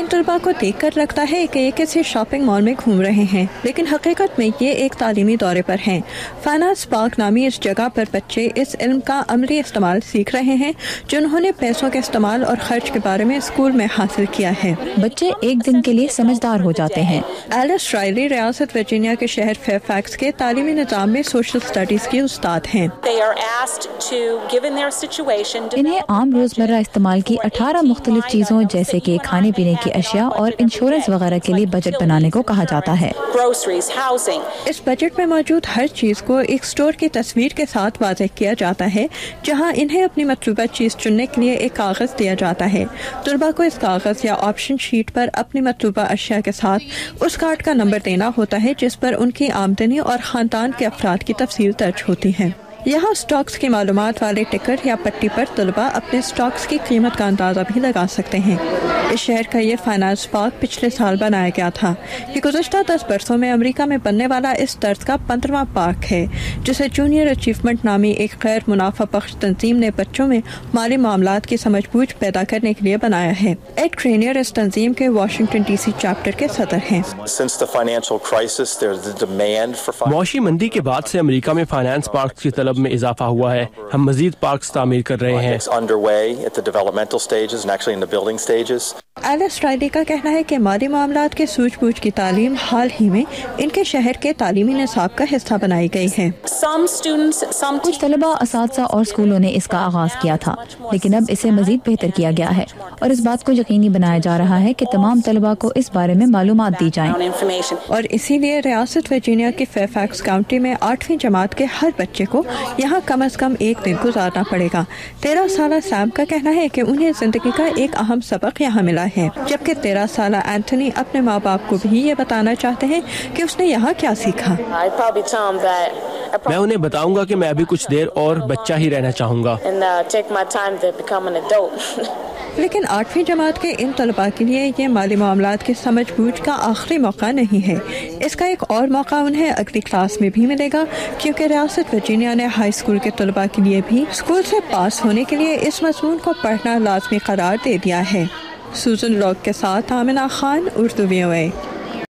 ان طلبा को देखकर लगता है कि ये किसी शॉपिंग मॉल में घूम रहे हैं, लेकिन हकीकत में ये एक तालीमी दौरे पर हैं। फाइनेंस पार्क नामी इस जगह पर बच्चे इस इल्म का अमली इस्तेमाल सीख रहे हैं जो उन्होंने पैसों के इस्तेमाल और खर्च के बारे में स्कूल में हासिल किया है। बच्चे एक दिन के लिए समझदार हो जाते हैं। एलिस राइली रियासत वर्जीनिया के शहर फेयरफैक्स के तालीमी निज़ाम में सोशल स्टडीज की उस्ताद हैं। इन्हें आम रोजमर्रा इस्तेमाल की 18 मुख्तलिफ चीजों जैसे कि खाने पीने की अशिया और इंश्योरेंस वगैरह के लिए बजट बनाने को कहा जाता है। इस बजट में मौजूद हर चीज को एक स्टोर की तस्वीर के साथ वाज़ेह किया जाता है, जहां इन्हें अपनी मतलूबा चीज चुनने के लिए एक कागज दिया जाता है। तलबा को इस कागज या ऑप्शन शीट पर अपनी मतलूबा अशिया के साथ उस कार्ड का नंबर देना होता है जिस पर उनकी आमदनी और खानदान के अफराद की तफसील दर्ज होती है। यहाँ स्टॉक्स की मालूमात वाले टिकट या पट्टी पर तलबा अपने स्टॉक्स की कीमत का अंदाज़ा भी लगा सकते हैं। इस शहर का ये फाइनेंस पार्क पिछले साल बनाया गया था। ये गुज़श्ता 10 बरसों में अमेरिका में बनने वाला इस तर्ज का 15वां पार्क है, जिसे जूनियर अचीवमेंट नामी एक गैर मुनाफा बख्श तंजीम ने बच्चों में माली मामलात की समझबूझ पैदा करने के लिए बनाया है। एड क्रेनियर इस तंजीम के वाशिंगटन DC चैप्टर के सदर हैं। मौशी मंदी के बाद से अमेरिका में फाइनेंस पार्क की तलब में इजाफा हुआ है। हम मजीद पार्क्स तामीर कर रहे हैं। एलिस राइली का कहना है कि माली मामलात के सूझबूझ की तालीम हाल ही में इनके शहर के तालीमी निसाब का हिस्सा बनाई गई है। कुछ तलबा, असातिज़ा और स्कूलों ने इसका आगाज किया था, लेकिन अब इसे मजीद बेहतर किया गया है और इस बात को यकीनी बनाया जा रहा है कि तमाम तलबा को इस बारे में मालूमात दी जाएं। और इसीलिए रियासत वर्जीनिया की फेयरफैक्स काउंटी में 8वीं जमात के हर बच्चे को यहाँ कम अज कम एक दिन गुजारना पड़ेगा। 13 साला सैम का कहना है कि उन्हें जिंदगी का एक अहम सबक यहाँ मिला है, जबकि 13 साला एंथनी अपने माँ बाप को भी ये बताना चाहते हैं कि उसने यहाँ क्या सीखा। मैं उन्हें बताऊंगा कि मैं अभी कुछ देर और बच्चा ही रहना चाहूँगा। लेकिन 8वीं जमात के इन तलबा के लिए ये माली मामलात की समझ बूझ का आखिरी मौका नहीं है। इसका एक और मौका उन्हें अगली क्लास में भी मिलेगा, क्योंकि रियासत वर्जीनिया ने हाई स्कूल के तलबा के लिए भी स्कूल से पास होने के लिए इस मज़मून को पढ़ना लाजमी करार दे दिया है। सूजन लॉग के साथ आमिना खान, उर्दू VOA।